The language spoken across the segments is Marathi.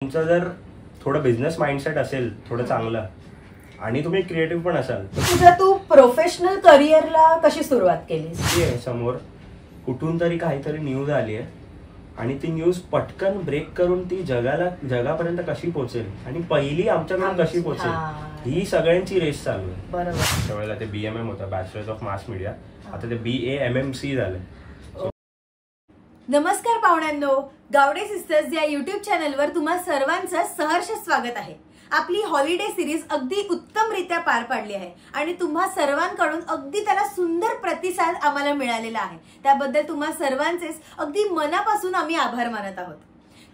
तुमचं जर थोडं बिझनेस माइंडसेट असेल थोडं चांगलं आणि तुम्ही क्रिएटिव्ह पण असाल तुझं तू प्रोफेशनल करिअरला कशी सुरुवात केलीस? समोर कुठून तरी काहीतरी न्यूज आली आहे आणि ती न्यूज पटकन ब्रेक करून ती जगापर्यंत कशी पोहोचेल आणि पहिली आमच्याकडून कशी पोहोचेल ही सगळ्यांची रेस चालू आहे. बरोबर. त्यावेळेला ते BMM होतं, बॅचलर्स ऑफ मास मीडिया. आता ते BAMMC झालंय. नमस्कार पाहुण्यांनो, गावडे सिस्टर्स या युट्यूब चॅनलवर तुम्हा सर्वांचं सहर्ष स्वागत आहे. आपली हॉलिडे सिरीज अगदी उत्तमरित्या पार पाडली आहे आणि तुम्हा सर्वांकडून अगदी त्याला सुंदर प्रतिसाद आम्हाला मिळालेला आहे. त्याबद्दल तुम्हा सर्वांचेच अगदी मनापासून आम्ही आभार मानत आहोत.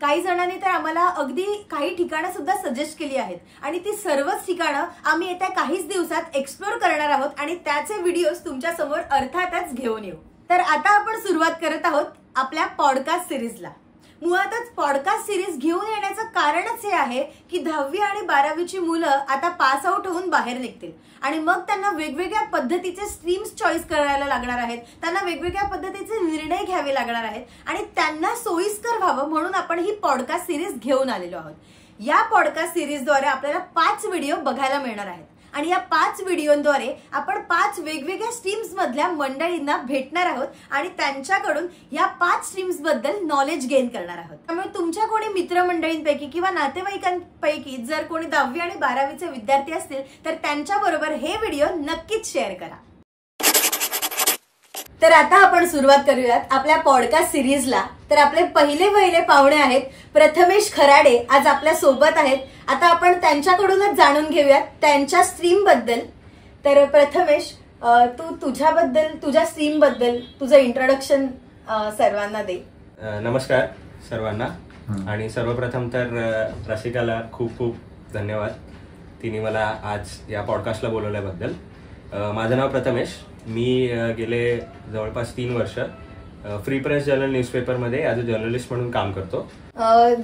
काही जणांनी तर आम्हाला अगदी काही ठिकाणं सुद्धा सजेस्ट केली आहेत आणि ती सर्वच ठिकाणं आम्ही येत्या काहीच दिवसात एक्सप्लोर करणार आहोत आणि त्याचे व्हिडिओज तुमच्या समोर अर्थातच घेऊन येऊ. तर आता आपण सुरुवात करत आहोत आपल्या पॉडकास्ट सिरीजला. मुळातच पॉडकास्ट सिरीज घेऊन येण्याचं कारणच हे आहे की 10वी आणि 12वीची मुलं आता पास आउट होऊन बाहेर निघतील आणि मग त्यांना वेगवेगळ्या पद्धतीचे स्ट्रीम्स चॉईस करायला लागणार आहेत, त्यांना वेगवेगळ्या पद्धतीचे निर्णय घ्यावे लागणार आहेत आणि त्यांना सोयीस्कर व्हावं म्हणून आपण ही पॉडकास्ट सिरीज घेऊन आलेलो आहोत. या पॉडकास्ट सिरीजद्वारे आपल्याला 5 व्हिडिओ बघायला मिळणार आहेत आणि या 5 व्हिडिओद्वारे आपण 5 वेगवेगळ्या स्ट्रीम्स मधल्या मंडळींना भेटणार आहोत आणि त्यांच्याकडून या 5 स्ट्रीम्स बद्दल नॉलेज गेन करणार आहोत. त्यामुळे तुमच्या कोणी मित्रमंडळींपैकी किंवा नातेवाईकांपैकी जर कोणी 10वी आणि 12वीचे विद्यार्थी असतील तर त्यांच्याबरोबर हे व्हिडिओ नक्कीच शेअर करा. तर आता आपण सुरुवात करूयात आपल्या पॉडकास्ट सिरीजला. तर आपले पहिले पाहुणे आहेत प्रथमेश खराडे, आज आपल्या सोबत आहेत. आता आपण त्यांच्याकडूनच जाणून घेऊयात त्यांच्या स्ट्रीम बद्दल. तर प्रथमेश, तू तुझ्याबद्दल, तुझ्या स्ट्रीम बद्दल तुझं इंट्रोडक्शन सर्वांना दे. नमस्कार सर्वांना आणि सर्वप्रथम तर रसिकाला खूप खूप धन्यवाद, तिने मला आज या पॉडकास्टला बोलवल्याबद्दल. माझं नाव प्रथमेश. मी गेले जवळपास 3 वर्ष फ्री प्रेस जर्नल न्यूजपेपरमध्ये ॲज अ जर्नलिस्ट म्हणून काम करतो.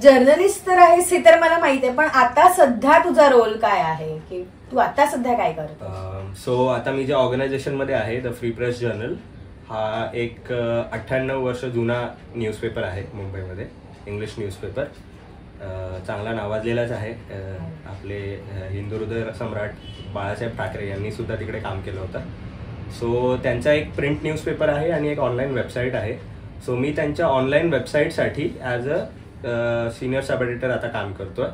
जर्नलिस्ट तर आहेस हे तर मला माहिती आहे, पण आता सध्या तुझा रोल काय आहे की तू आता सध्या काय करतो? सो आता मी ज्या ऑर्गनायझेशनमध्ये आहे द फ्री प्रेस जर्नल, हा एक 98 वर्ष जुना न्यूजपेपर आहे मुंबईमध्ये, इंग्लिश न्यूजपेपर. चांगला नावाजलेलाच आहे. आपले हिंदुहृदय सम्राट बाळासाहेब ठाकरे यांनी सुद्धा तिकडे काम केलं होतं. सो त्यांचा एक प्रिंट न्यूजपेपर आहे आणि एक ऑनलाईन वेबसाईट आहे. सो मी त्यांच्या ऑनलाईन वेबसाईटसाठी as a senior sub editor आता काम करतोय.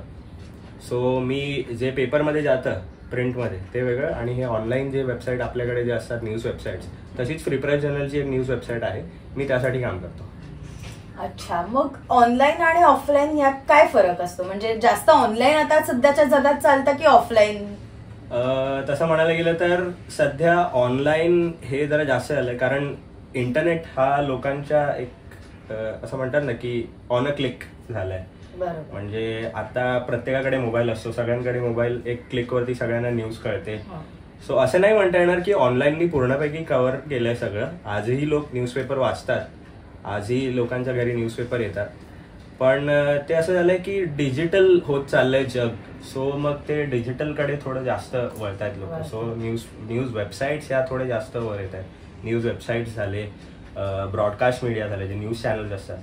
सो मी जे पेपरमध्ये जातं प्रिंटमध्ये ते वेगळं आणि हे ऑनलाईन जे वेबसाईट आपल्याकडे जे असतात न्यूज वेबसाईट्स, तशीच फ्री प्रेस जर्नलची एक न्यूज वेबसाईट आहे, मी त्यासाठी काम करतो. अच्छा, मग ऑनलाईन आणि ऑफलाईन यात काय फरक असतो? म्हणजे जास्त ऑनलाईन आता सध्याच्या जगात चालतं की ऑफलाईन? तसं म्हणायला गेलं तर सध्या ऑनलाईन हे जरा जास्त झालं, कारण इंटरनेट हा लोकांच्या एक असं म्हणतात ना की ऑन अ क्लिक झालाय. म्हणजे आता प्रत्येकाकडे मोबाईल असतो, सगळ्यांकडे मोबाईल, एक क्लिकवरती सगळ्यांना न्यूज कळते. सो असं नाही म्हणता येणार की ऑनलाईननी पूर्णपैकी कव्हर केलंय सगळं. आजही लोक न्यूजपेपर वाचतात, आजही लोकांच्या घरी न्यूजपेपर येतात, पण ते असं झालंय की डिजिटल होत चाललंय जग. सो मग ते डिजिटलकडे थोडं जास्त वळत आहेत लोक. सो न्यूज वेबसाईट्स ह्या थोडे जास्त वर येत आहेत. न्यूज वेबसाईट्स झाले, ब्रॉडकास्ट मीडिया झाले, जे न्यूज चॅनल्स असतात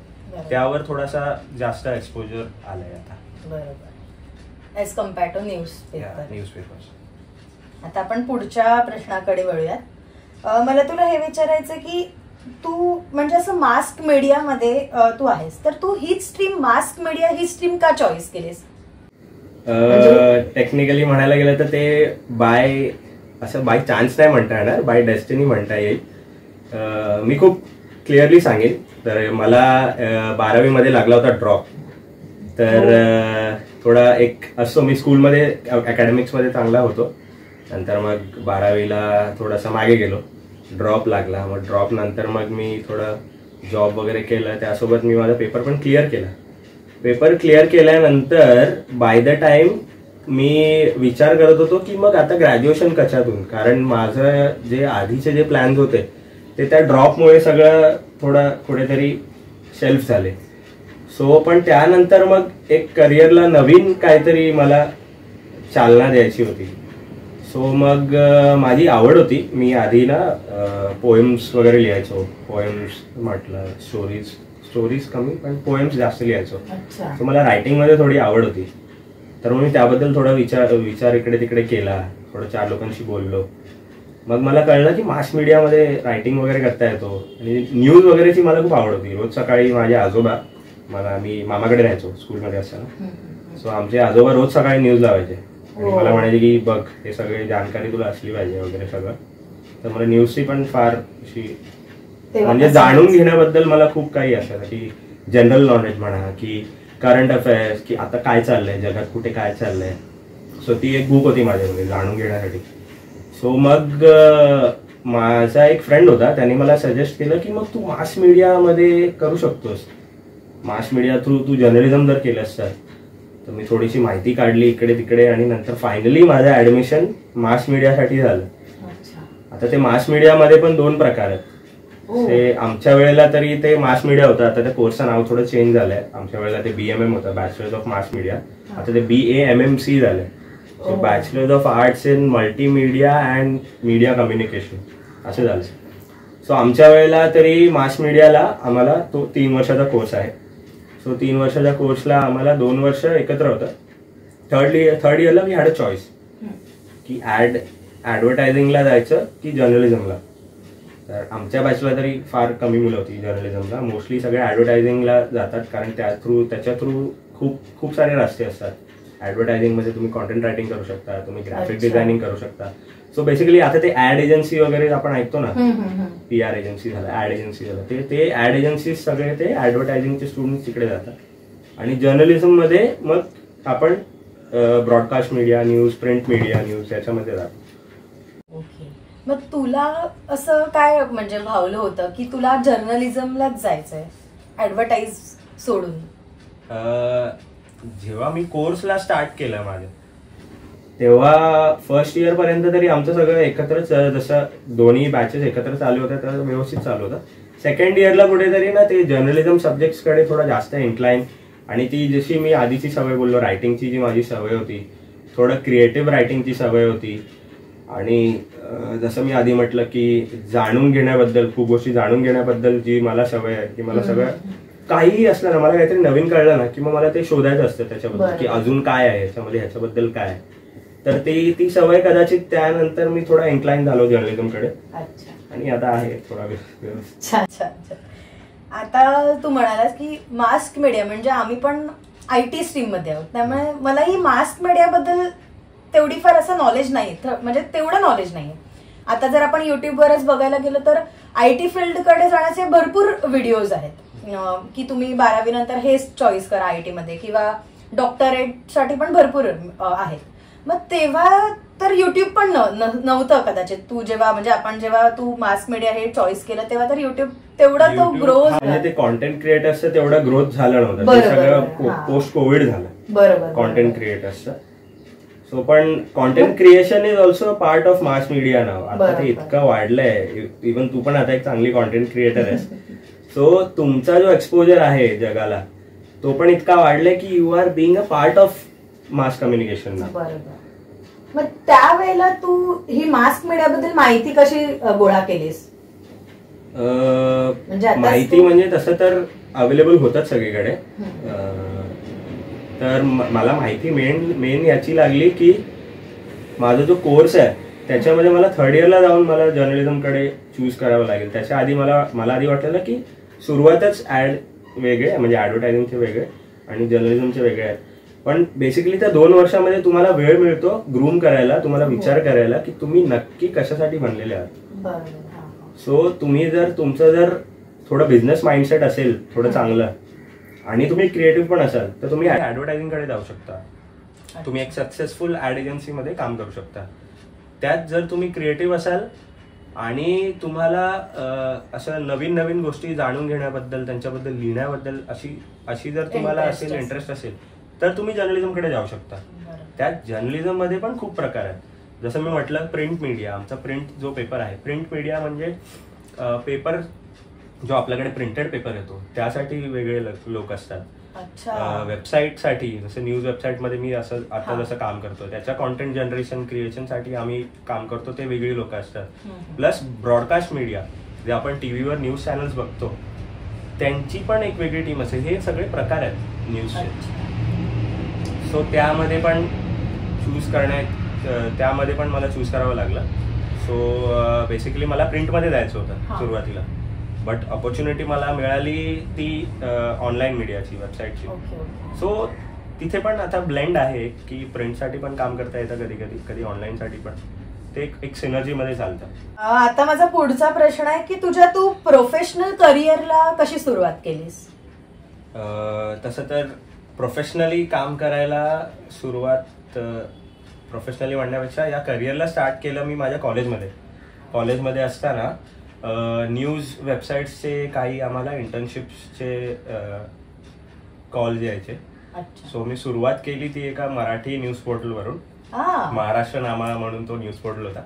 त्यावर थोडासा जास्त एक्सपोजर आलाय आता. बरोबर, एज कम्पेअर टू न्यूजपेपर्स. आता आपण पुढच्या प्रश्नाकडे वळूयात. मला तुला हे विचारायचं की तू म्हणजे असं मास्क मीडियामध्ये तू आहेस, तर तू हीच स्ट्रीम, मास्क मीडिया ही स्ट्रीम का चॉईस केलीस? टेक्निकली म्हणायला गेलं तर ते बाय चान्स नाही म्हणता येणार, बाय डेस्टिनी म्हणता येईल. मी खूप क्लिअरली सांगेन. तर मला 12वी मध्ये लागला होता ड्रॉप. तर थोडा एक असतो, मी स्कूलमध्ये अकॅडमिक्समध्ये चांगला होतो, नंतर मग 12वीला थोडासा मागे गेलो, ड्रॉप लागला. मग ड्रॉप नंतर मग मी थोडं जॉब वगैरे केलं, त्यासोबत मी माझा पेपर पण क्लिअर केला. पेपर क्लिअर केल्यानंतर बाय द टाइम मी विचार करत होतो की मग आता ग्रॅज्युएशन कशातून, कारण माझं जे आधीचे जे प्लॅन्स होते ते त्या ड्रॉपमुळे सगळं थोडं कुठेतरी शेल्फ झाले. सो पण त्यानंतर मग एक करिअरला नवीन काहीतरी मला चालना द्यायची होती. सो मग माझी आवड होती, मी आधी ना पोएम्स वगैरे लिहायचो. पोएम्स म्हटलं, स्टोरीज कमी पण पोएम्स जास्त लिहायचो. अच्छा. सो मला रायटिंगमध्ये थोडी आवड होती, तर मग मी त्याबद्दल थोडा विचार इकडे तिकडे केला, थोडं 4 लोकांशी बोललो. मग मला कळलं की मास मीडियामध्ये रायटिंग वगैरे करता येतो आणि न्यूज वगैरेची मला खूप आवड होती. रोज सकाळी माझे आजोबा, मी मामाकडे राहायचो स्कूलमध्ये असताना, सो आमचे आजोबा रोज सकाळी न्यूज लावायचे आणि मला म्हणायचे की बघ हे सगळे जानकारी तुला असली पाहिजे वगैरे सगळं. तर मला न्यूजची पण फार अशी म्हणजे जाणून घेण्याबद्दल मला खूप काही असायचं, की जनरल नॉलेज म्हणा की करंट अफेअर्स, की आता काय चाललंय जगात, कुठे काय चाललंय. सो ती एक बुक होती माझ्यामध्ये जाणून घेण्यासाठी. सो मग माझा एक फ्रेंड होता, त्याने मला सजेस्ट केलं की मग तू मास मीडियामध्ये करू शकतोस, मास मीडिया थ्रू तू जर्नलिझम जर केलंस तर मी थोडीशी माहिती काढली इकडे तिकडे आणि नंतर फायनली माझं ऍडमिशन मास मीडियासाठी झालं. आता ते मास मीडियामध्ये पण 2 प्रकार आहेत. ते आमच्या वेळेला तरी ते मास मीडिया होतं, आता त्या कोर्सचं नाव थोडं चेंज झालंय. आमच्या वेळेला ते BMM होतं, बॅचलर्स ऑफ मास मीडिया, आता ते BAMMC झालंय, bachelors of arts in multimedia and media communication असं झालं. सो आमच्या वेळेला तरी मास मीडियाला आम्हाला तो 3 वर्षाचा कोर्स आहे. सो 3 वर्षाच्या कोर्सला आम्हाला 2 वर्ष एकत्र होतं. थर्ड इयरला वी हॅड अ चॉईस की ऍडव्हर्टायझिंगला जायचं की जर्नलिझमला. तर आमच्या बॅचला तरी फार कमी मुलं होती जर्नलिझमला, मोस्टली सगळे ऍडव्हर्टायझिंगला जातात, कारण त्याच्या थ्रू खूप सारे रस्ते असतात. ऍडव्हर्टायझिंगमध्ये तुम्ही कॉन्टेंट रायटिंग करू शकता, तुम्ही ग्राफिक डिझायनिंग करू शकता. सो बेसिकली आता ते ऍड एजन्सी वगैरे आपण ऐकतो ना, PR एजन्सी झालं, ऍड एजन्सी झालं, ते ऍड एजन्सी सगळे ते ऍडव्हर्टायझिंगचे स्टुडंट तिकडे जातात. आणि जर्नलिझम मध्ये मग आपण broadcast media, news, print media, news याच्यामध्ये जातो. ओके. मग तुला असं काय म्हणजे भावलं होतं की तुला जर्नलिझमलाच जायचंय ऍडव्हर्टाईज सोडून? जेव्हा मी कोर्सला स्टार्ट केलं माझं, तेव्हा फर्स्ट इयर पर्यंत तरी आमचं सगळं एकत्रच, जसं दोन्ही बॅचेस एकत्र चालू होत्या तर व्यवस्थित चालू होतं. सेकंड इयरला कुठेतरी ना ते जर्नलिझम सब्जेक्ट्सकडे थोडा जास्त इन्क्लाइन, आणि ती जशी मी आधीची सवय बोललो, रायटिंगची जी माझी सवय होती, थोडं क्रिएटिव्ह रायटिंगची सवय होती. आणि जसं मी आधी म्हटलं की जाणून घेण्याबद्दल, खूप गोष्टी जाणून घेण्याबद्दल जी मला सवय आहे, की मला सगळं काहीही असलं ना, मला काहीतरी नवीन कळलं ना की मग मला ते शोधायचं असतं त्याच्याबद्दल, की अजून काय आहे ह्याच्यामध्ये, ह्याच्याबद्दल काय आहे. तर ती सवय कदाचित त्यानंतर मी थोडा इन्क्लाइन झालो जर्नलिझमकडे, आणि आता आहे थोडा छान. आता तू म्हणालास की मास मीडिया म्हणजे आम्ही पण IT स्ट्रीम मध्ये आहोत, त्यामुळे मलाही मास मीडियाबद्दल तेवढी फार असं नॉलेज नाही, म्हणजे तेवढं नॉलेज नाही. आता जर आपण युट्यूबवरच बघायला गेलो तर IT फील्डकडे जाण्याचे भरपूर व्हिडिओज आहेत, की तुम्ही 12वी नंतर हेच चॉईस करा IT मध्ये, किंवा डॉक्टरेट साठी पण भरपूर आहेत. मग तेव्हा तर युट्यूब पण नव्हतं कदाचित, तू जेव्हा म्हणजे आपण जेव्हा तू मास मीडिया हे चॉईस केलं तेव्हा तर युट्यूब तेवढा तो ग्रोथ, म्हणजे ते कॉन्टेंट क्रिएटर्सचं तेवढा ग्रोथ झाला नव्हता, ते सगळं पोस्ट कोविड झालं. बरोबर, कॉन्टेंट क्रिएटर्सचं. सो पण content creation is also part of mass media नाव. आता ते इतकं वाढलंय, इव्हन तू पण आता एक चांगली कॉन्टेंट क्रिएटर आहेस. सो तुमचा जो एक्सपोजर आहे जगाला तो पण इतका वाढलाय की you are being a part of mass communication. मग त्यावेळेला तू ही मास मीडिया बद्दल माहिती कशी गोळा केलीस? माहिती म्हणजे तसं तर अवेलेबल होतात सगळीकडे. तर मला माहिती मेन याची लागली की माझा जो कोर्स आहे त्याच्यामध्ये मला थर्ड इयरला जाऊन मला जर्नलिझमकडे चूज करावं लागेल. त्याच्या आधी मला आधी वाटलेलं की सुरुवातच ऍड वेगळे, म्हणजे ऍडव्हर्टायझिंगचे वेगळे आणि जर्नलिझमचे वेगळे आहेत. पण बेसिकली त्या 2 वर्षामध्ये तुम्हाला वेळ मिळतो ग्रूम करायला, तुम्हाला विचार करायला की तुम्ही नक्की कशासाठी बनलेले आहात. सो तुम्ही तुमचं जर थोडं बिझनेस माइंडसेट असेल थोडं चांगलं आणि तुम्ही क्रिएटिव्ह पण असाल तर तुम्ही ऍडव्हर्टायझिंगकडे जाऊ शकता. तुम्ही एक सक्सेसफुल ऍड एजन्सीमध्ये काम करू शकता. त्यात जर तुम्ही क्रिएटिव्ह असाल आणि तुम्हाला असं नवीन गोष्टी जाणून घेण्याबद्दल, त्यांच्याबद्दल लिहिण्याबद्दल अशी जर तुम्हाला असेल, इंटरेस्ट असेल तर तुम्ही जर्नलिझमकडे जाऊ शकता. त्यात जर्नलिझम मध्ये पण खूप प्रकार आहेत. जसं मी म्हटलं प्रिंट मीडिया, आमचा प्रिंट जो पेपर आहे, प्रिंट मीडिया म्हणजे पेपर जो आपल्याकडे प्रिंटेड पेपर येतो त्यासाठी वेगळे लोक असतात. वेबसाईट साठी, जसं न्यूज वेबसाईट मध्ये मी आता जसं काम करतो त्याच्या कॉन्टेंट जनरेशन क्रिएशन साठी आम्ही काम करतो, ते वेगळी लोक असतात. प्लस ब्रॉडकास्ट मीडिया जे आपण टीव्हीवर न्यूज चॅनल्स बघतो त्यांची पण एक वेगळी टीम असेल. हे सगळे प्रकार आहेत न्यूजचे. सो त्यामध्ये पण त्यामध्ये पण मला चूज करावं लागलं. सो बेसिकली मला प्रिंटमध्ये जायचं होतं सुरुवातीला, बट ऑपॉर्च्युनिटी मला मिळाली ती ऑनलाईन मीडियाची, वेबसाईटची. सो तिथे पण आता ब्लेंड आहे की प्रिंटसाठी पण काम करता येतं कधी ऑनलाईनसाठी पण. ते एक सिनर्जीमध्ये चालतं. आता माझा पुढचा प्रश्न आहे की तू प्रोफेशनल करिअरला कशी सुरुवात केलीस? तसं तर प्रोफेशनली काम करायला प्रोफेशनली म्हणण्यापेक्षा या करिअरला स्टार्ट केलं मी माझ्या कॉलेजमध्ये असताना. न्यूज वेबसाईट्सचे काही आम्हाला इंटर्नशिप्सचे कॉल यायचे. सो मी सुरुवात केली ती एका मराठी न्यूज पोर्टलवरून. महाराष्ट्र नामा म्हणून तो न्यूज पोर्टल होता.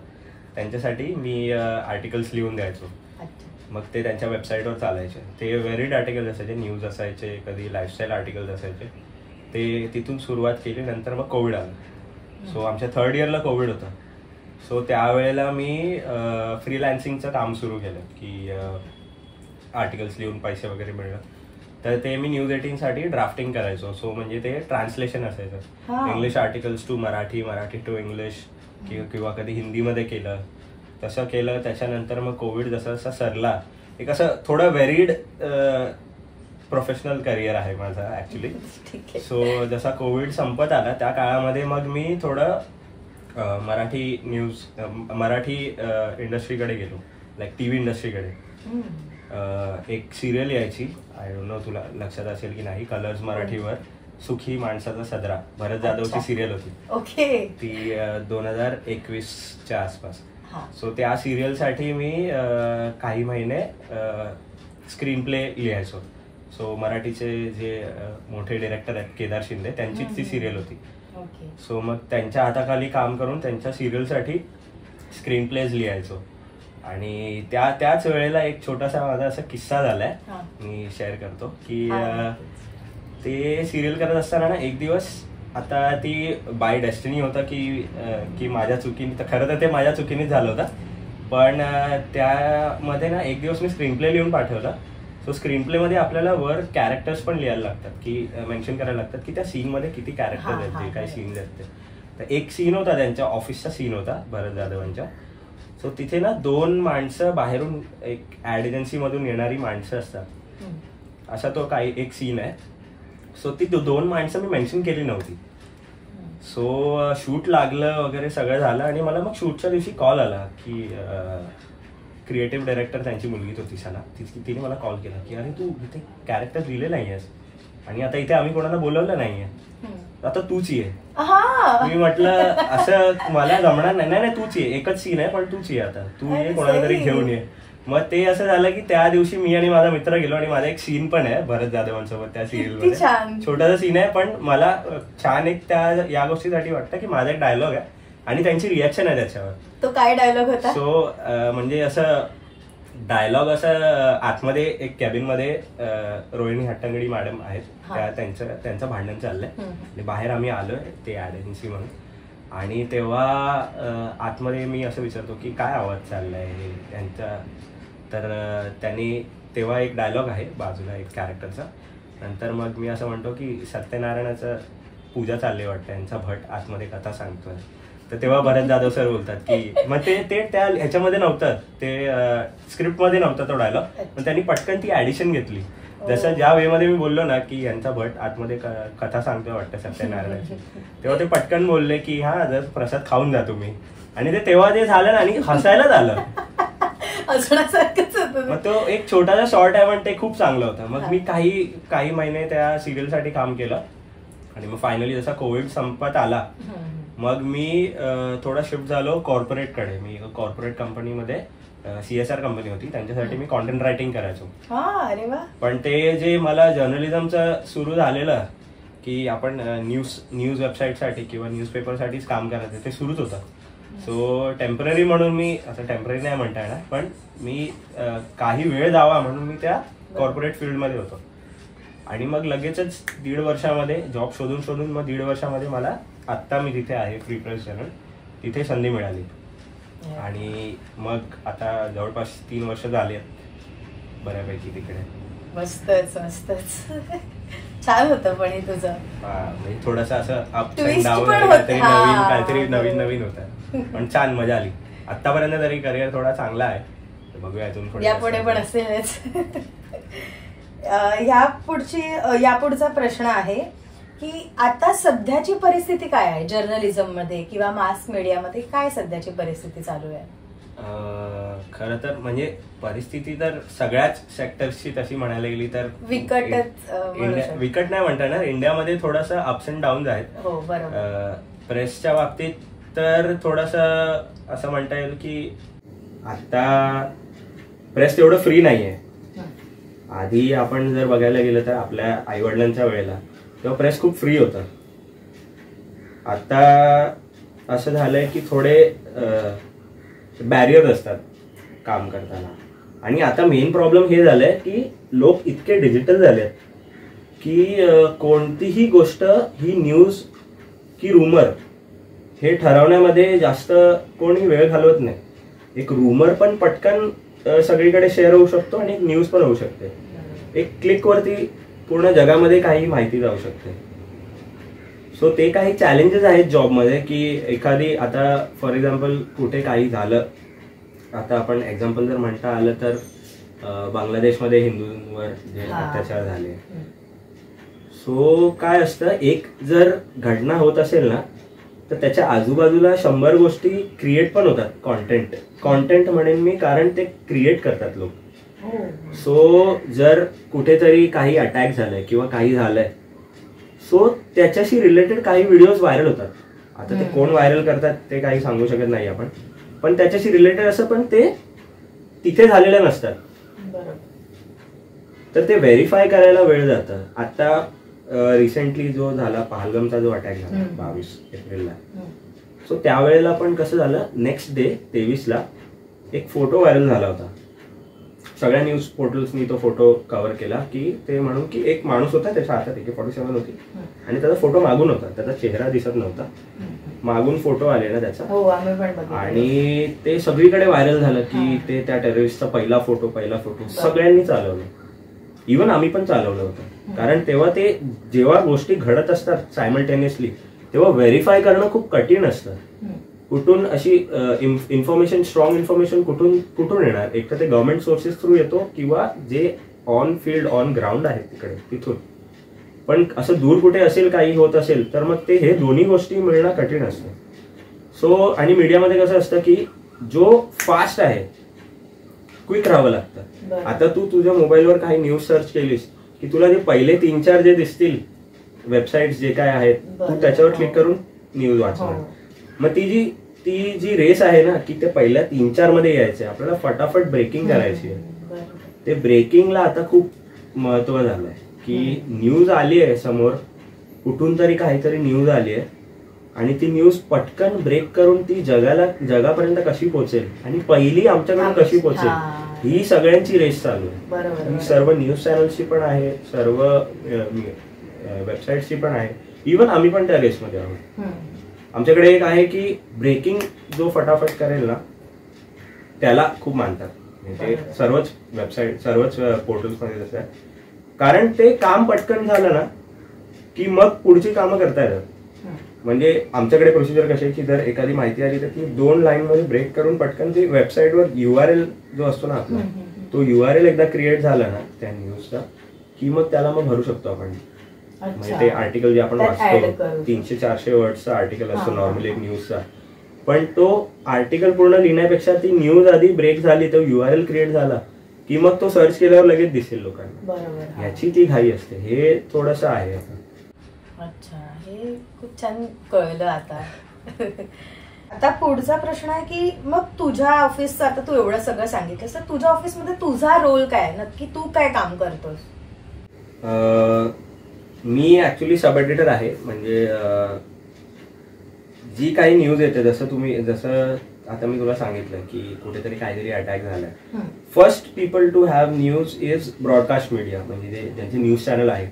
त्यांच्यासाठी मी आर्टिकल्स लिहून द्यायचो. मग ते त्यांच्या वेबसाईटवर चालायचे. ते व्हेरिड आर्टिकल्स असायचे, न्यूज असायचे, कधी लाईफस्टाईल आर्टिकल्स असायचे. ते तिथून सुरुवात केली. नंतर मग कोविड आलं. सो आमच्या 3rd इयरला कोविड होतं. सो त्यावेळेला मी फ्रीलान्सिंगचं काम सुरू केलं की आर्टिकल्स लिहून पैसे वगैरे मिळणं. तर ते मी न्यूज 18साठी ड्राफ्टिंग करायचो. सो म्हणजे ते ट्रान्सलेशन असायचं, English articles to Marathi, Marathi to English, किंवा कधी हिंदीमध्ये केलं. तसं केलं. त्याच्यानंतर मग कोविड जसा सरला, एक असं थोडं व्हेरिड प्रोफेशनल करिअर आहे माझा ऍक्च्युली. सो जसा कोविड संपत आला त्या काळामध्ये मग मी थोडं मराठी इंडस्ट्रीकडे गेलो, लाईक टीव्ही इंडस्ट्रीकडे. एक सिरियल यायची, आय डोंट नो तुला लक्षात असेल की नाही, कलर्स मराठीवर, सुखी माणसाचा सदरा, भरत जाधवची सिरियल होती. ती 2021च्या आसपास. सो त्या सिरियलसाठी मी काही महिने स्क्रीन प्ले लिहायचो. सो मराठीचे जे मोठे डिरेक्टर आहेत केदार शिंदे, त्यांचीच ती सिरियल होती. सो मग त्यांच्या हाताखाली काम करून त्यांच्या सिरियलसाठी स्क्रीन प्लेज लिहायचो. आणि त्याच वेळेला एक छोटासा माझा असा किस्सा झालाय, मी शेअर करतो की ते सिरियल करत असताना ना एक दिवस, आता ती बाय डेस्टिनी होतं की माझ्या चुकीने, तर खरं तर ते माझ्या चुकीनेच झालं होतं. पण त्यामध्ये ना एक दिवस मी स्क्रीन प्ले लिहून पाठवला. सो स्क्रीन प्ले मध्ये आपल्याला वर कॅरेक्टर्स पण लिहायला लागतात, की मेन्शन करायला लागतात की त्या सीनमध्ये किती कॅरेक्टर्स आहेत, जे काही सीन्स आहेत ते. तर एक सीन होता त्यांच्या ऑफिसचा सीन होता भरत जाधवांच्या. सो तिथे ना 2 माणसं बाहेरून, एक ऍड एजन्सीमधून येणारी माणसं असतात, असा तो काही एक सीन आहे. सो ती 2 माणसं मी मेन्शन केली नव्हती. सो शूट लागलं वगैरे सगळं झालं आणि मला मग शूटच्या दिवशी कॉल आला की क्रिएटिव्ह डायरेक्टर, त्यांची मुलगी होती सना, तिने मला कॉल केला की अरे तू इथे कॅरेक्टर लिहिले नाहीयेस आणि आता इथे आम्ही कोणाला बोलवलं नाहीये, आता तूच ये. मी म्हटलं असं मला जमणार नाही. तूच ये, एकच सीन आहे पण तूच ये, आता तू ये, कोणाला तरी घेऊन ये. मग ते असं झालं की त्या दिवशी मी आणि माझा मित्र गेलो आणि माझा एक सीन पण आहे भरत जाधवांसोबत त्या सिरियलमध्ये. छोटासा सीन आहे पण मला छान एक या गोष्टीसाठी वाटतं की माझा एक डायलॉग आहे आणि त्यांची रिॲक्शन आहे त्याच्यावर. तो काय डायलॉग होता? सो म्हणजे असं डायलॉग असं, आतमध्ये एक कॅबिन मध्ये रोहिणी हट्टंगडी मॅडम आहेत, त्यांचं भांडण चाललंय आणि बाहेर आम्ही आलोय ते ऍड एजन्सी म्हणून. आणि तेव्हा आतमध्ये मी असं विचारतो की काय आवाज चाललाय त्यांचा. तर त्यांनी तेव्हा एक डायलॉग आहे बाजूला एक कॅरेक्टरचा. नंतर मग मी असं म्हणतो की सत्यनारायणाचं पूजा चालली वाटतं, यांचा भट आतमध्ये कथा सांगतोय. तर तेव्हा भरत जाधव सर बोलतात की, मग ते त्या ह्याच्यामध्ये नव्हतं, ते स्क्रिप्टमध्ये नव्हता तो डायलॉग, पण त्यांनी पटकन ती ऍडिशन घेतली. जसं ज्या वे मध्ये मी बोललो ना की यांचा भट आतमध्ये कथा सांगतोय वाटतं सत्यनारायणाची, तेव्हा ते पटकन बोलले की हा जर प्रसाद खाऊन जा तुम्ही. आणि ते तेव्हा ते झालं ना आणि हसायलाच आलं. मग तो एक छोटासा शॉर्ट आहे पण ते खूप चांगलं होतं. मग मी काही महिने त्या सिरियलसाठी काम केलं आणि मग फायनली जसा कोविड संपत आला मग मी थोडा शिफ्ट झालो कॉर्पोरेटकडे. मी कॉर्पोरेट कंपनीमध्ये, CSR कंपनी होती, त्यांच्यासाठी मी कॉन्टेंट रायटिंग करायचो. पण ते जे मला जर्नलिझमचं सुरू झालेलं की आपण न्यूज वेबसाईटसाठी किंवा न्यूजपेपरसाठीच काम करायचं ते सुरूच होतं. सो टेम्पररी म्हणून मी, असं टेम्पररी नाही म्हणता येणार, पण मी काही वेळ जावा म्हणून मी त्या कॉर्पोरेट फील्डमध्ये होतो. आणि मग लगेचच 1.5 वर्षामध्ये जॉब शोधून मग 1.5 वर्षामध्ये मला आत्ता मी जिथे आहे फ्री प्रेस जर्नल तिथे संधी मिळाली. आणि मग आता जवळपास 3 वर्ष झाले बऱ्यापैकी तिकडे. मस्तच मस्तच. छान होतं पण हे तुझं. म्हणजे थोडंसं असं अप Twist डाऊन पण काहीतरी होतं. नवीन, हा. काहीतरी नवीन नवीन होतं. पण छान मजा आली आतापर्यंत. तरी करिअर थोडा चांगला आहे. बघूया अजून थोडं यापुढे पण असेलच. यापुढचा प्रश्न आहे की आता सध्याची परिस्थिती काय आहे जर्नलिझम मध्ये किंवा मास मीडियामध्ये, काय सध्याची परिस्थिती चालू आहे? खरं तर म्हणजे परिस्थिती तर सगळ्याच सेक्टर्सची तशी म्हणायला गेली तर विकटच. विकट नाही म्हणता येणार. इंडियामध्ये थोडंसं अप्स अँड डाऊन आहेत. हो बरोबर. प्रेसच्या बाबतीत तर थोडंसं असं म्हणता येईल की आता प्रेस तेवढं फ्री नाहीये. आधी आपण जर बघायला गेलं तर आपल्या आईवडिलांच्या वेळेला तेव्हा प्रेस खूप फ्री होतं. आता असं झालंय की थोडे बॅरियर असतात काम करताना. आणि आता मेन प्रॉब्लेम हे झालंय की लोक इतके डिजिटल झालेत की कोणतीही गोष्ट ही न्यूज की रूमर हे ठरवण्यामध्ये जास्त कोणी वेळ घालवत नाही. एक रूमर पण पटकन सगळीकडे शेअर होऊ शकतो आणि एक न्यूज पण होऊ शकते. एक क्लिकवरती पूर्ण जगामध्ये काही माहिती जाऊ शकते. सो ते काही चॅलेंजेस आहेत जॉबमध्ये की एखादी आता फॉर एक्झाम्पल कुठे काही झालं. आता आपण एक्झाम्पल जर म्हणता आलं तर बांगलादेशमध्ये हिंदूंवर जे अत्याचार झाले. सो काय असतं, एक जर घटना होत असेल ना तर त्याच्या आजूबाजूला 100 गोष्टी क्रिएट पण होतात. कॉन्टेंट म्हणेन मी, कारण ते क्रिएट करतात लोक. सो जर कुठेतरी काही अटॅक झालाय किंवा काही झालंय सो त्याच्याशी रिलेटेड काही व्हिडिओज व्हायरल होतात. आता ते कोण व्हायरल करतात ते काही सांगू शकत नाही आपण, पण त्याच्याशी रिलेटेड असं पण ते तिथे झालेलं नसतात. तर ते व्हेरीफाय करायला वेळ जातं. आता रिसेंटली जो झाला पहलगामचा जो अटॅक झाला 22 एप्रिलला, सो त्यावेळेला पण कसं झालं, नेक्स्ट डे 23ला एक फोटो व्हायरल झाला होता. सगळ्या न्यूज पोर्टल्सनी तो फोटो कव्हर केला की ते म्हणून की एक माणूस होता, त्याच्या हातात AK-47 होती आणि त्याचा फोटो मागून होता, त्याचा चेहरा दिसत नव्हता, मागून फोटो आले ना त्याचा. आणि ते सगळीकडे व्हायरल झालं की ते त्या टेररिस्टचा पहिला फोटो सगळ्यांनी चालवलं. इव्हन आम्ही पण चालवलं होतं. कारण तेव्हा ते जेव्हा गोष्टी घडत असतात सायमल्टेनियसली तेव्हा व्हेरीफाय करणं खूप कठीण असतं. कुठून अशी इन्फॉर्मेशन, स्ट्रॉंग इन्फॉर्मेशन कुठून येणार? एक तर ते गव्हर्नमेंट सोर्सेस थ्रू येतो किंवा जे ऑन फील्ड ऑन ग्राउंड आहे तिकडे तिथून. पण असं दूर कुठे असेल, काही होत असेल तर मग ते हे दोन्ही गोष्टी मिळणं कठीण असतं. सो आणि मीडियामध्ये कसं असतं की जो फास्ट आहे क्विक राहावं लागतं. आता तू तुझ्या मोबाईलवर काही न्यूज सर्च केलीस की तुला जे पहिले 3-4 जे दिसतील वेबसाईट जे काय आहेत तू त्याच्यावर क्लिक करून न्यूज वाचणार. मग ती जी रेस आहे ना की ते पहिल्या 3-4 मध्ये यायचे, आपल्याला फटाफट ब्रेकिंग करायची आहे. ते ब्रेकिंगला आता खूप महत्व झालंय की न्यूज आली आहे समोर, कुठून तरी काहीतरी न्यूज आली आहे आणि ती न्यूज पटकन ब्रेक करून ती जगापर्यंत कशी पोहोचेल आणि पहिली आमच्याकडून कशी पोहोचेल, ही सगळ्यांची रेस चालू आहे. ही सर्व न्यूज चॅनल्सची पण आहे, सर्व वेबसाईटची पण आहे. इव्हन आम्ही पण त्या रेसमध्ये आहोत. आमच्याकडे एक आहे की ब्रेकिंग जो फटाफट करेल ना त्याला खूप मानतात. म्हणजे सर्वच वेबसाईट, सर्वच पोर्टल्समध्ये असतात. कारण ते काम पटकन झालं ना की मग पुढची कामं करता येतात. म्हणजे आमच्याकडे प्रोसिजर कशी आहे की जर एखादी माहिती आली तर ती 2 लाईनमध्ये ब्रेक करून पटकन ती वेबसाईटवर URL जो असतो ना आपला, तो URL एकदा क्रिएट झाला ना त्या न्यूजचा की मग त्याला मग भरू शकतो आपण. म्हणजे ते आर्टिकल जे आपण वाचतो 300-400 वर्डचा आर्टिकल असतो नॉर्मली एक न्यूजचा, पण तो आर्टिकल पूर्ण लिहिण्यापेक्षा ती न्यूज आधी ब्रेक झाली, तो URL क्रिएट झाला की मग तो सर्च केल्यावर लगेच दिसेल लोकांना. ह्याची ती घाई असते. हे थोडंसं आहे. अच्छा, हे खूप छान कळलं आता. आता पुढचा प्रश्न आहे की मग तुझ्या ऑफिसचं, आता तू एवढं सगळं सांगितलं तर तुझ्या ऑफिसमध्ये तुझा रोल काय, नक्की तू काय काम करतोस? मी ऍक्च्युली सब एडिटर आहे. म्हणजे जी काही न्यूज येते, जसं आता मी तुला सांगितलं की कुठेतरी काहीतरी अटॅक झालाय, first people to have news is broadcast media, म्हणजे ज्यांचे न्यूज चॅनल आहेत.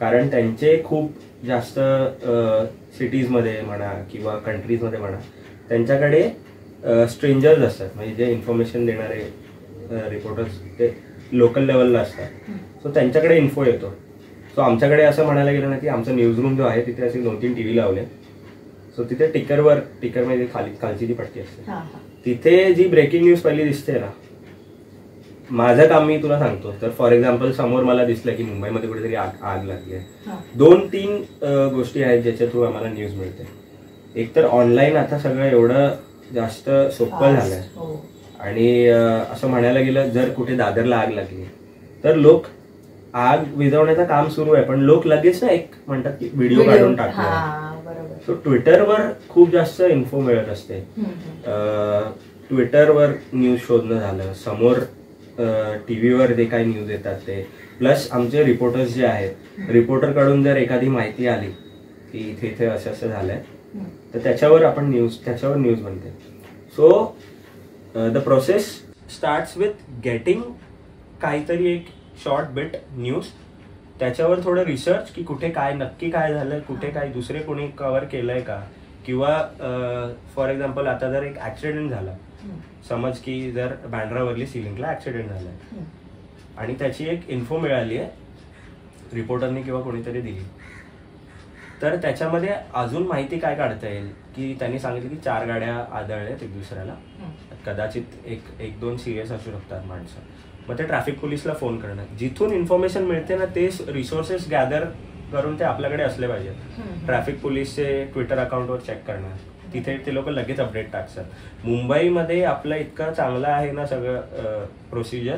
कारण त्यांचे खूप जास्त सिटीजमध्ये म्हणा किंवा कंट्रीजमध्ये म्हणा त्यांच्याकडे स्ट्रेंजर्स असतात, म्हणजे जे इन्फॉर्मेशन देणारे रिपोर्टर्स, ते लोकल लेवलला असतात. सो त्यांच्याकडे इन्फो येतो. सो आमच्याकडे असं म्हणायला गेलं ना की आमचं न्यूज रूम जो आहे तिथे असे 2-3 TV लावले. सो तिथे टिकर मध्ये खालची जी पट्टी असते तिथे जी ब्रेकिंग न्यूज पहिली दिसते ना, माझं काम मी तुला सांगतो. तर फॉर एक्झाम्पल समोर मला दिसलं की मुंबईमध्ये कुठेतरी आग लागली आहे, 2-3 गोष्टी आहेत ज्याच्या थ्रू आम्हाला न्यूज मिळते. एक तर ऑनलाईन आता सगळं एवढं जास्त सोपं झालंय आणि असं म्हणायला गेलं जर कुठे दादरला आग लागली तर लोक आग विझवण्याचं काम सुरू आहे पण लोक लगेच ना एक म्हणतात की व्हिडिओ काढून टाकतात. सो ट्विटरवर खूप जास्त इन्फो मिळत असते. ट्विटरवर न्यूज शोधणं झालं, समोर टीव्हीवर जे काही न्यूज येतात ते, प्लस आमचे रिपोर्टर्स जे आहेत रिपोर्टरकडून जर एखादी माहिती आली की इथे इथे असं असं झालंय तर त्याच्यावर न्यूज बनते. So the process starts with getting काहीतरी एक शॉर्ट बिट न्यूज, त्याच्यावर थोडं रिसर्च की कुठे काय नक्की काय झालंय, कुठे काय दुसरे कोणी कव्हर केलंय का, किंवा फॉर एक्झाम्पल आता जर एक ऍक्सिडेंट झाला, समज की जर बँड्रावरली सिलिंगला ऍक्सिडेंट झालाय आणि त्याची एक इन्फो मिळाली आहे रिपोर्टरनी किंवा कोणीतरी दिली, तर त्याच्यामध्ये अजून माहिती काय काढता येईल की त्यांनी सांगितलं की 4 गाड्या आदळल्यात एक दुसऱ्याला, कदाचित 1-2 सिरियस असू शकतात माणसं. मग ते ट्रॅफिक पोलिसला फोन करणं, जिथून इन्फॉर्मेशन मिळते ना ते रिसोर्सेस गॅदर करून ते आपल्याकडे असले पाहिजेत. ट्रॅफिक पोलिसचे ट्विटर अकाउंटवर चेक करणं, तिथे ते लोक लगेच अपडेट टाकतात. मुंबईमध्ये आपलं इतकं चांगलं आहे ना सगळं प्रोसिजर,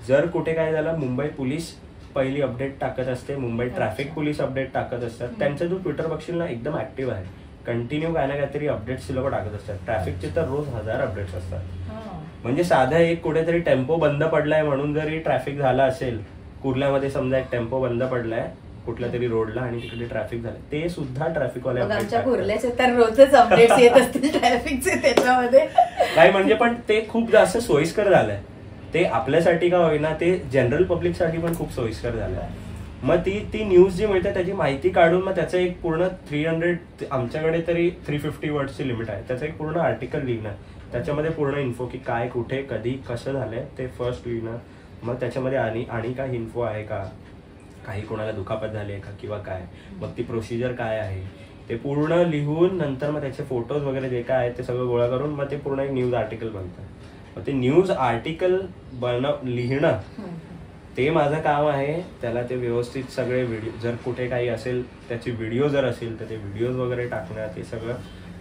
जर कुठे काय झालं मुंबई पोलीस पहिली अपडेट टाकत असते, मुंबई ट्रॅफिक पोलीस अपडेट टाकत असतात. त्यांचा जो ट्विटर बघशील ना एकदम ऍक्टिव्ह आहे, कंटिन्यू काय ना काहीतरी अपडेट्स लोक टाकत असतात. ट्रॅफिकचे तर रोज 1000 अपडेट्स असतात. म्हणजे साधा एक कुठेतरी टेम्पो बंद पडलाय म्हणून जरी ट्रॅफिक झाला असेल, कुर्ल्यामध्ये समजा एक टेम्पो बंद पडलाय कुठल्या तरी रोडला आणि तिकडे ट्रॅफिक झालं, ते सुद्धा ट्रॅफिकवाले कुर्ल्याचे तर रोजच अपडेट्स येत असतील ट्रॅफिकचे त्याच्यामध्ये. काय म्हणजे पण ते खूप जास्त सोयीस्कर झालंय. ते आपल्यासाठी का होईना ते जनरल पब्लिकसाठी पण खूप सोयीस्कर झालंय. मग ती न्यूज जी मिळते त्याची माहिती काढून मग त्याचं एक पूर्ण 300, आमच्याकडे तरी 350 वर्डची लिमिट आहे, त्याचं एक पूर्ण आर्टिकल लिहिणं, त्याच्यामध्ये पूर्ण इन्फो की काय कुठे कधी कसं झालंय ते फर्स्ट लिहिणं, मग त्याच्यामध्ये आणि काय इन्फो आहे का, काही कोणाला दुखापत झाली आहे का किंवा काय, मग ती प्रोसिजर काय आहे ते पूर्ण लिहून नंतर मग त्याचे फोटोज वगैरे जे काय आहे ते सगळं गोळा करून मग ते पूर्ण एक न्यूज आर्टिकल बनतं. मग ते न्यूज आर्टिकल लिहिणं ते माझं काम आहे. त्याला ते व्यवस्थित सगळे व्हिडिओ जर कुठे काही असेल त्याची व्हिडिओ जर असेल तर ते व्हिडिओज वगैरे टाकणं, ते सगळं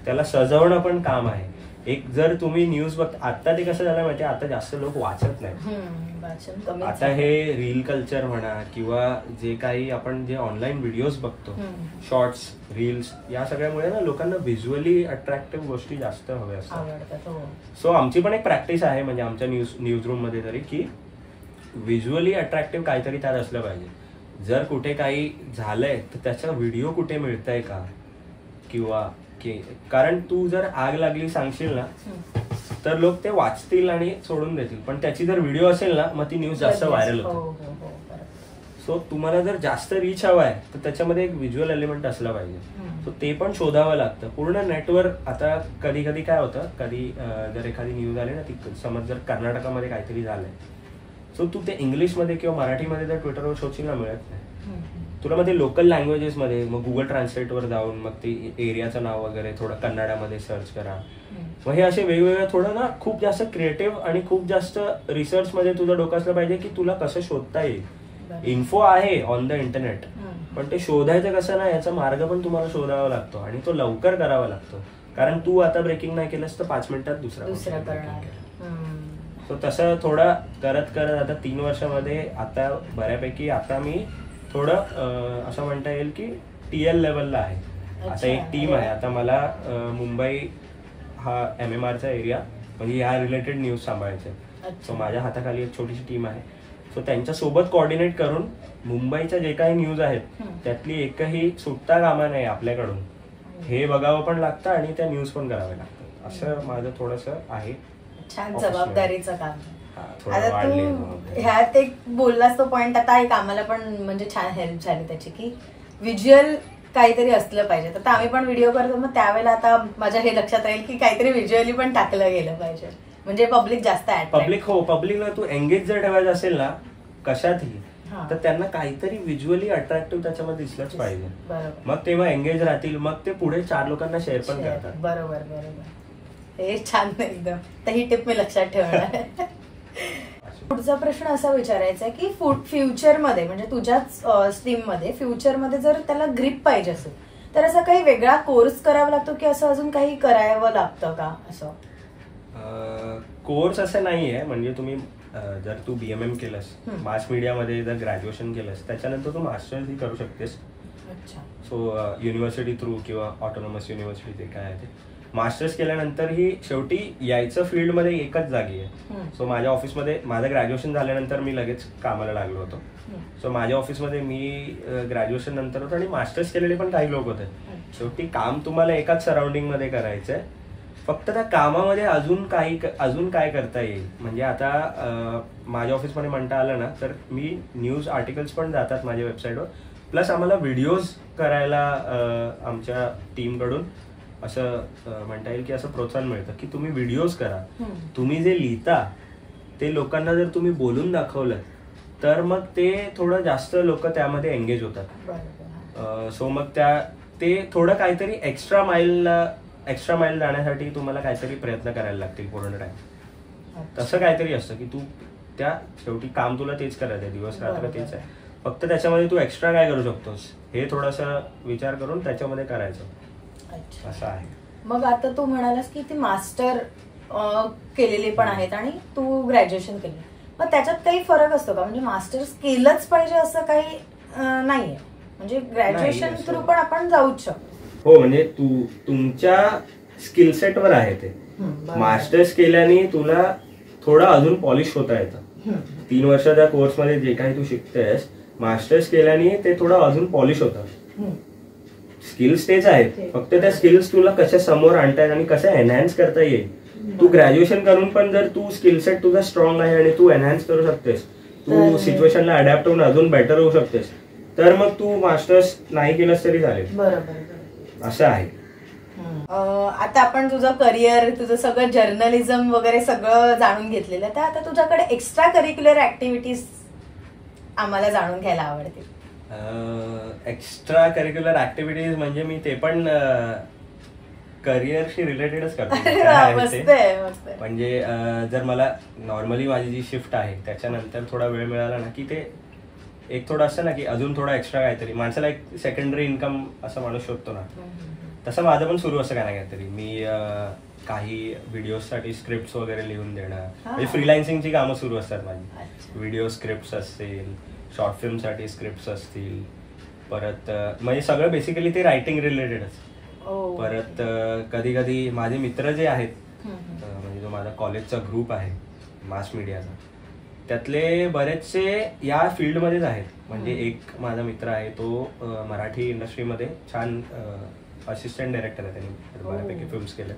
त्याला सजवणं पण काम आहे. एक जर तुम्ही न्यूज बघता, आता ते कसं झालं माहिती, आता जास्त लोक वाचत नाही. आता हे रील कल्चर म्हणा किंवा जे काही आपण जे ऑनलाईन व्हिडिओज बघतो, शॉर्ट्स, रील्स, या सगळ्यामुळे ना लोकांना व्हिज्युअली अट्रॅक्टिव्ह गोष्टी जास्त हव्या असतात. सो आमची पण एक प्रॅक्टिस आहे म्हणजे आमच्या न्यूज रूम मध्ये तरी की व्हिज्युअली अट्रॅक्टिव्ह काहीतरी त्यात असलं पाहिजे. जर कुठे काही झालंय तर त्याचा व्हिडिओ कुठे मिळतंय का, किंवा कारण तू जर आग लागली सांगशील ना तर लोक ते वाचतील आणि सोडून देतील, पण त्याची जर व्हिडिओ असेल ना मग ती न्यूज जास्त व्हायरल होते. सो तुम्हाला जर जास्त रीच हवा आहे तर त्याच्यामध्ये एक व्हिज्युअल एलिमेंट असला पाहिजे. सो ते पण शोधावं लागतं पूर्ण नेटवर. आता कधी कधी काय होतं, कधी जर एखादी न्यूज आली ना ती समज जर कर्नाटकामध्ये काहीतरी झालंय, सो तू ते इंग्लिशमध्ये किंवा मराठीमध्ये जर ट्विटरवर शोधशील ना मिळत नाही. तुला मग ते लोकल लँग्वेजेस मध्ये मग गुगल ट्रान्सलेटवर जाऊन मग ते एरियाचं नाव वगैरे थोडं कन्नडामध्ये सर्च करा. मग हे असे वेगवेगळं थोडं ना खूप जास्त क्रिएटिव्ह आणि खूप जास्त रिसर्च मध्ये तुझं डोकं असलं पाहिजे की तुला कसं शोधता येईल. इन्फो आहे ऑन द इंटरनेट, पण ते शोधायचं कसं ना याचा मार्ग पण तुम्हाला शोधावा लागतो आणि तो लवकर करावा लागतो. कारण तू आता ब्रेकिंग नाही केलंस तर 5 मिनिटात दुसरा करणार. सो तसं थोडं करत आता 3 वर्षामध्ये आता बऱ्यापैकी आता मी थोडं असं म्हणता येईल की TL लेवलला आहे. आता एक टीम आहे. आता मला मुंबई हा MMRचा एरिया म्हणजे या रिलेटेड न्यूज सांभाळायचे. सो माझ्या हाताखाली एक छोटीशी टीम आहे. सो त्यांच्यासोबत कोऑर्डिनेट करून मुंबईच्या जे काही न्यूज आहेत त्यातली एकही सुटता कामा नाही आपल्याकडून, हे बघावं पण लागतं आणि त्या न्यूज पण कराव्या लागतात. असं माझं थोडंसं आहे. छान जबाबदारीचं काम. आता तू ह्यात एक बोललास तो पॉइंट, आता एक आम्हाला पण म्हणजे छान हेल्प झाली त्याची की व्हिज्युअल काहीतरी असलं पाहिजे. आता आम्ही पण व्हिडिओ करतो, मग त्यावेळेला आता माझ्या हे लक्षात राहील की काहीतरी व्हिज्युअली पण टाकलं गेलं पाहिजे. म्हणजे पब्लिक जास्त पब्लिकला तू एंगेज जर ठेवायचं असेल ना कशातही, तर त्यांना काहीतरी व्हिज्युअली अट्रॅक्टिव्ह त्याच्यामध्ये दिसलंच पाहिजे. मग तेव्हा एंगेज राहतील, मग ते पुढे 4 लोकांना शेअर पण करतात. बरोबर. हे छान एकदम. तर ही टिप मी लक्षात ठेवणार. पुढचा प्रश्न असा विचारायचा आहे की फ्युचरमध्ये म्हणजे तुझ्याच स्ट्रीममध्ये फ्युचरमध्ये जर त्याला ग्रिप पाहिजे असेल तर असा काही वेगळा कोर्स करावा लागतो की असं अजून काही करावं लागतं का? असं कोर्स असं नाहीये. म्हणजे तुम्ही जर तू BMM केलंस, मास मीडियामध्ये जर ग्रॅज्युएशन केलंस, त्याच्यानंतर तू मास्टर्सही करू शकतेस. सो युनिव्हर्सिटी थ्रू किंवा ऑटोनॉमस युनिव्हर्सिटी जे काय आहे ते मास्टर्स केल्यानंतर ही शेवटी यायचं फील्डमध्ये एकच जागी आहे. सो माझ्या ऑफिसमध्ये माझं ग्रॅज्युएशन झाल्यानंतर मी लगेच कामाला लागलो होतो. सो माझ्या ऑफिसमध्ये मी ग्रॅज्युएशन नंतर होतो आणि मास्टर्स केलेले पण काही लोक होते. शेवटी काम तुम्हाला एकाच सराउंडिंगमध्ये करायचंय. फक्त त्या कामामध्ये अजून काय करता येईल. म्हणजे आता माझ्या ऑफिसमध्ये म्हणता आलं ना तर मी न्यूज आर्टिकल्स पण जातात माझ्या वेबसाईटवर, प्लस आम्हाला व्हिडिओज करायला आमच्या टीमकडून असं म्हणता येईल की असं प्रोत्साहन मिळतं की तुम्ही व्हिडिओज करा. तुम्ही जे लिहिता ते लोकांना जर तुम्ही बोलून दाखवलं तर मग ते थोडं जास्त लोक त्यामध्ये एंगेज होतात. सो मग ते थोडं काहीतरी एक्स्ट्रा माईल जाण्यासाठी तुम्हाला काहीतरी प्रयत्न करायला लागतील पूर्ण टाइम. तसं काहीतरी असतं की तू त्या शेवटी काम तुला तेच करायचं आहे, दिवस रात्र तेच आहे. फक्त त्याच्यामध्ये तू एक्स्ट्रा काय करू शकतोस हे थोडासा विचार करून त्याच्यामध्ये करायचं. असं आहे. मग आता तू म्हणालास की ती मास्टर केलेले पण आहेत आणि तू ग्रॅज्युएशन केलं, मग त्याच्यात काही फरक असतो का? म्हणजे मास्टर्स केलंच पाहिजे असं काही नाहीये, म्हणजे ग्रॅज्युएशन थ्रू पण आपण जाऊच शकतो. हो, म्हणजे तुमच्या स्किल सेटवर आहे ते. मास्टर्स केल्याने तुला थोडं अजून पॉलिश होता येतं. 3 वर्षाच्या कोर्समध्ये जे काही तू शिकतेस, मास्टर्स केल्याने ते थोडं अजून पॉलिश होतं. स्किल्स तेच आहेत, फक्त त्या स्किल्स तुला कशा समोर आणता येईल आणि कशा एनहॅन्स करता येईल. तू ग्रॅज्युएशन करून पण जर तू स्किल सेट तुझा स्ट्रॉंग आहे आणि तू एनहॅन्स करू शकतेस, तू सिच्युएशनला अडॅप्ट होऊन अजून बेटर होऊ शकतेस, तर मग तू मास्टर्स नाही केलंस तरी चालेल. बरोबर, असं आहे. आता आपण तुझं करिअर, तुझं सगळं जर्नलिझम वगैरे सगळं जाणून घेतलेलं आहे, तर आता तुझ्याकडे एक्स्ट्रा करिक्युलर ऍक्टिव्हिटीज आम्हाला जाणून घ्यायला आवडतील. एक्स्ट्रा करिक्युलर ऍक्टिव्हिटीज म्हणजे मी ते पण करिअरशी रिलेटेडच करतो. म्हणजे जर मला नॉर्मली माझी जी शिफ्ट आहे त्याच्यानंतर थोडा वेळ मिळाला ना की ते एक थोडं असतं ना की अजून थोडा एक्स्ट्रा काहीतरी माणसाला एक सेकंडरी इन्कम असं माणूस शोधतो ना, तसं माझं पण सुरू असं काय ना काहीतरी. मी काही व्हिडिओसाठी स्क्रिप्ट वगैरे लिहून देणं, म्हणजे फ्रीलान्सिंगची कामं सुरू असतात माझी. व्हिडिओ स्क्रिप्ट असतील, शॉर्ट फिल्मसाठी स्क्रिप्ट असतील, परत म्हणजे सगळं बेसिकली ते रायटिंग रिलेटेडच. परत कधी कधी माझे मित्र जे आहेत, म्हणजे जो माझा कॉलेजचा ग्रुप आहे मास मीडियाचा, त्यातले बरेचसे या फील्डमध्येच आहेत. म्हणजे एक माझा मित्र आहे, तो मराठी इंडस्ट्रीमध्ये छान असिस्टंट डायरेक्टर आहे, त्यांनी बऱ्यापैकी फिल्म्स केले.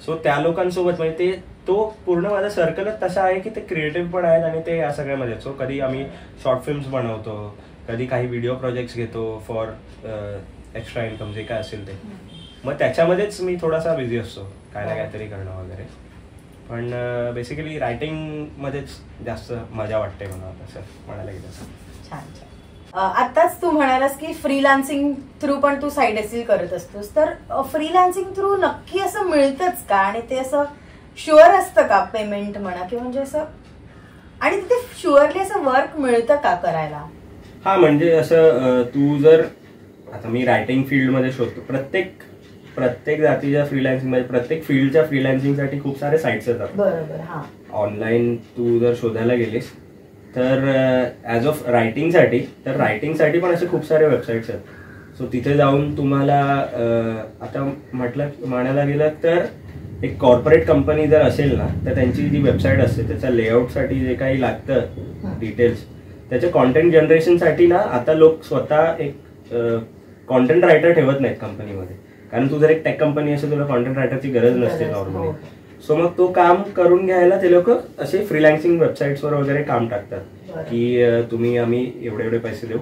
सो त्या लोकांसोबत म्हणजे तो पूर्ण माझा सर्कलच तसा आहे की ते क्रिएटिव्ह पण आहेत आणि ते या सगळ्यामध्ये. सो कधी आम्ही शॉर्ट फिल्म्स बनवतो, कधी काही व्हिडिओ प्रोजेक्ट्स घेतो फॉर एक्स्ट्रा इन्कम जे काय असेल ते. मग त्याच्यामध्येच मी थोडासा बिझी असतो, काय ना काहीतरी करणं वगैरे. पण बेसिकली रायटिंगमध्येच जास्त मजा वाटते मला, तसं म्हणायला गेलं. छान छान. आताच तू म्हणालास की फ्रीलान्सिंग थ्रू पण तू साईड हसल करत असतोस, तर फ्रीलान्सिंग थ्रू नक्की असं मिळतंच का? आणि ते असं शुअर असतं का पेमेंट म्हणा, किंवा म्हणजे असं, आणि तिथे शुअरली असं वर्क मिळतं का करायला? हा, म्हणजे असं तू जर आता मी रायटिंग फील्डमध्ये शोधतो, प्रत्येक जातीच्या फ्रीलान्सिंग मध्ये, प्रत्येक फील्डच्या फ्रीलान्सिंगसाठी खूप सारे साईट्स येतात. बरोबर. हा, ऑनलाईन तू जर शोधायला गेलीस तर ॲज ऑफ रायटिंगसाठी पण असे खूप सारे वेबसाईट्स आहेत. सो तिथे जाऊन तुम्हाला आता म्हणायला गेलं तर एक कॉर्पोरेट कंपनी जर असेल ना, तर त्यांची जी वेबसाईट असते त्याच्या लेआउटसाठी जे काही लागतं डिटेल्स, त्याच्या कॉन्टेंट जनरेशनसाठी ना आता लोक स्वतः एक कॉन्टेंट रायटर ठेवत नाहीत कंपनीमध्ये. कारण तू जर एक टेक कंपनी असेल, तुला कॉन्टेंट रायटरची गरज नसते नॉर्मली. सो मग तो काम करून घ्यायला ते लोक असे फ्रीलान्सिंग वेबसाईट्सवर वगैरे काम टाकतात की आम्ही एवढे पैसे देऊ,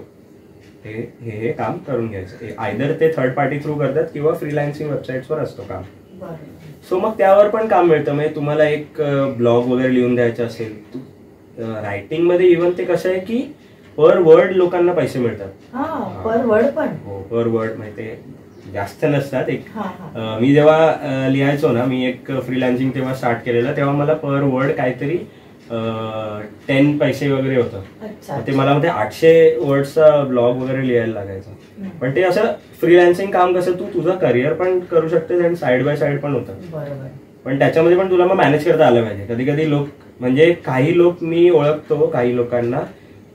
हे काम करून घ्यायचं. आयदर ते थर्ड पार्टी थ्रू करतात किंवा फ्रीलान्सिंग वेबसाईट्सवर असतो काम. सो मग त्यावर पण काम मिळतं. म्हणजे तुम्हाला एक ब्लॉग वगैरे लिहून द्यायचं असेल, रायटिंग मध्ये इव्हन ते कसं आहे की पर वर्ड लोकांना पैसे मिळतात. पर वर्ड पण? हो, पर वर्ड माहिती जास्त नसतात. एक मी जेव्हा लिहायचो ना, मी एक फ्रीलान्सिंग तेव्हा स्टार्ट केलेलं, तेव्हा मला पर वर्ड काहीतरी 10 पैसे वगैरे होतं. ते मला मध्ये 800 वर्डचा ब्लॉग वगैरे लिहायला लागायचं. पण ते असं फ्रीलान्सिंग काम कसं तू तुझं करिअर पण करू शकतेस आणि साइड बाय साइड पण होतं. पण त्याच्यामध्ये पण तुला मग मॅनेज करता आलं पाहिजे. कधी कधी लोक म्हणजे काही लोक मी ओळखतो, काही लोकांना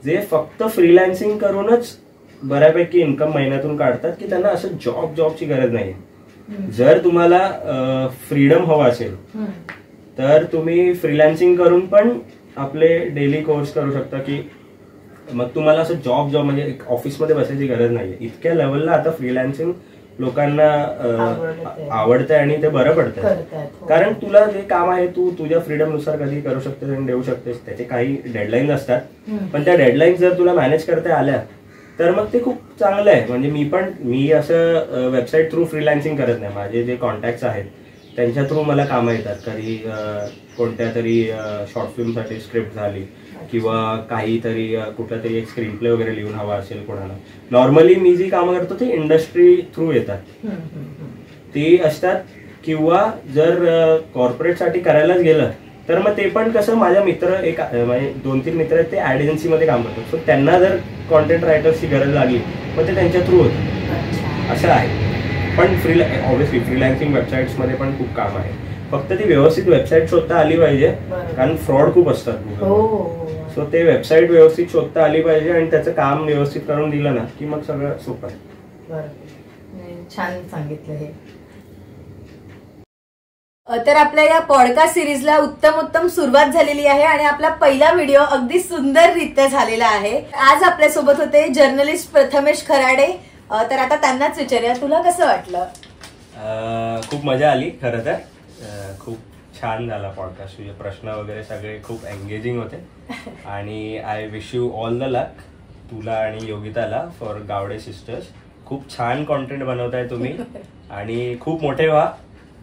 जे फक्त फ्रीलान्सिंग करूनच बऱ्यापैकी इन्कम महिन्यातून काढतात, की त्यांना असं जॉबची गरज नाही. जर तुम्हाला फ्रीडम हवा असेल तर तुम्ही फ्रीलान्सिंग करून पण आपले डेली कोर्स करू शकता, की मग तुम्हाला असं जॉब म्हणजे ऑफिसमध्ये बसायची गरज नाहीये. इतक्या लेवलला आता फ्रीलान्सिंग लोकांना आवडतंय आणि ते बरं पडतंय. कारण तुला जे काम आहे तू तुझ्या फ्रीडमनुसार कधी करू शकतेस आणि देऊ शकतेस. त्याचे काही डेडलाईन्स असतात, पण त्या डेडलाईन्स जर तुला मॅनेज करता आल्या तर मग ते खूप चांगलं आहे. म्हणजे मी असं वेबसाईट थ्रू फ्रीलान्सिंग करत नाही. माझे जे कॉन्टॅक्ट्स आहेत त्यांच्या थ्रू मला कामं येतात. कधी कोणत्या तरी शॉर्ट फिल्मसाठी स्क्रिप्ट झाली किंवा काहीतरी कुठला तरी एक स्क्रीन प्ले वगैरे लिहून हवा असेल कोणाला. नॉर्मली मी जी कामं करतो ती इंडस्ट्री थ्रू येतात, ती असतात. किंवा जर कॉर्पोरेटसाठी करायलाच गेलं तर मग ते पण कसं, माझ्या मित्र एक म्हणजे 2-3 मित्र आहेत, ते ऍड एजन्सीमध्ये काम करतात. सो त्यांना जर कॉन्टेंट रायटर्सची गरज लागली मग ते त्यांच्या थ्रू होतं, असं आहे. पण ऑब्व्हियसली फ्रीलान्सिंग वेबसाईट्समध्ये पण खूप काम आहे. फक्त ती व्यवस्थित वेबसाईट शोधता आली पाहिजे, कारण फ्रॉड खूप असतात गुगलवर. सो ते वेबसाईट व्यवस्थित शोधता आली पाहिजे आणि त्याचं काम व्यवस्थित करून दिलं ना की मग सगळं सोपं आहे. छान सांगितलं हे. तर आपल्या या पॉडकास्ट सिरीजला उत्तम सुरुवात झालेली आहे आणि आपला पहिला व्हिडिओ अगदी सुंदररित्या झालेला आहे. आज आपल्यासोबत होते जर्नलिस्ट प्रथमेश खराडे. तर आता त्यांनाच विचारूया, तुला कसं वाटलं? खूप मजा आली खरं तर. खूप छान झाला पॉडकास्ट. तुझे प्रश्न वगैरे सगळे खूप एंगेजिंग होते आणि I wish you all the luck, तुला आणि योगिताला, फॉर गावडे सिस्टर्स. खूप छान कॉन्टेंट बनवताय तुम्ही आणि खूप मोठे व्हा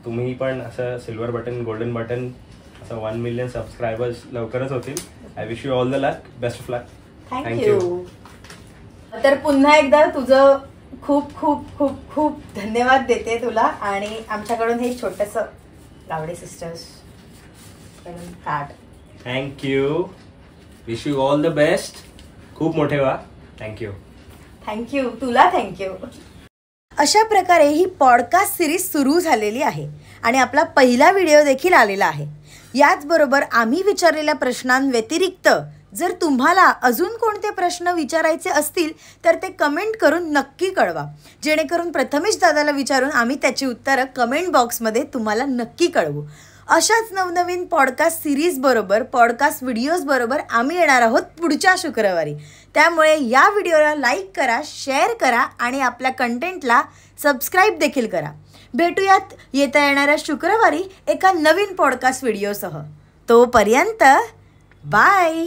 तुम्ही पण. असं सिल्वर बटन, गोल्डन बटन, असं 1 मिलियन सबस्क्रायबर्स लवकरच होतील. I wish you all the luck, best of luck. Thank you. तर पुन्हा एकदा तुझं खूप खूप खूप खूप धन्यवाद देते तुला आणि आमच्याकडून हे छोटंसं गावडे सिस्टर्स कडून card. Thank you. Wish you all the best. खूप मोठे व्हा. थँक्यू. थँक्यू. तुला थँक्यू. अशा प्रकारे ही पॉडकास्ट सिरीज सुरू झालेली आहे आणि आपला पहिला व्हिडिओ देखील आलेला आहे. याचबरोबर आम्ही विचारलेल्या प्रश्नांव्यतिरिक्त जर तुम्हाला अजून कोणते प्रश्न विचारायचे असतील तर ते कमेंट करून नक्की कळवा, जेणेकरून प्रथमेश दादाला विचारून आम्ही त्याची उत्तरं कमेंट बॉक्समध्ये तुम्हाला नक्की कळवू. अशाच नवनवीन पॉडकास्ट सिरीज बरोबर, पॉडकास्ट व्हिडिओज बरोबर आम्ही येणार आहोत पुढच्या शुक्रवारी. त्यामुळे या व्हिडिओला लाईक करा, शेअर करा आणि आपल्या कंटेंटला सबस्क्राईब देखील करा. भेटूयात येता येणाऱ्या शुक्रवारी एका नवीन पॉडकास्ट व्हिडिओसह. तोपर्यंत बाय.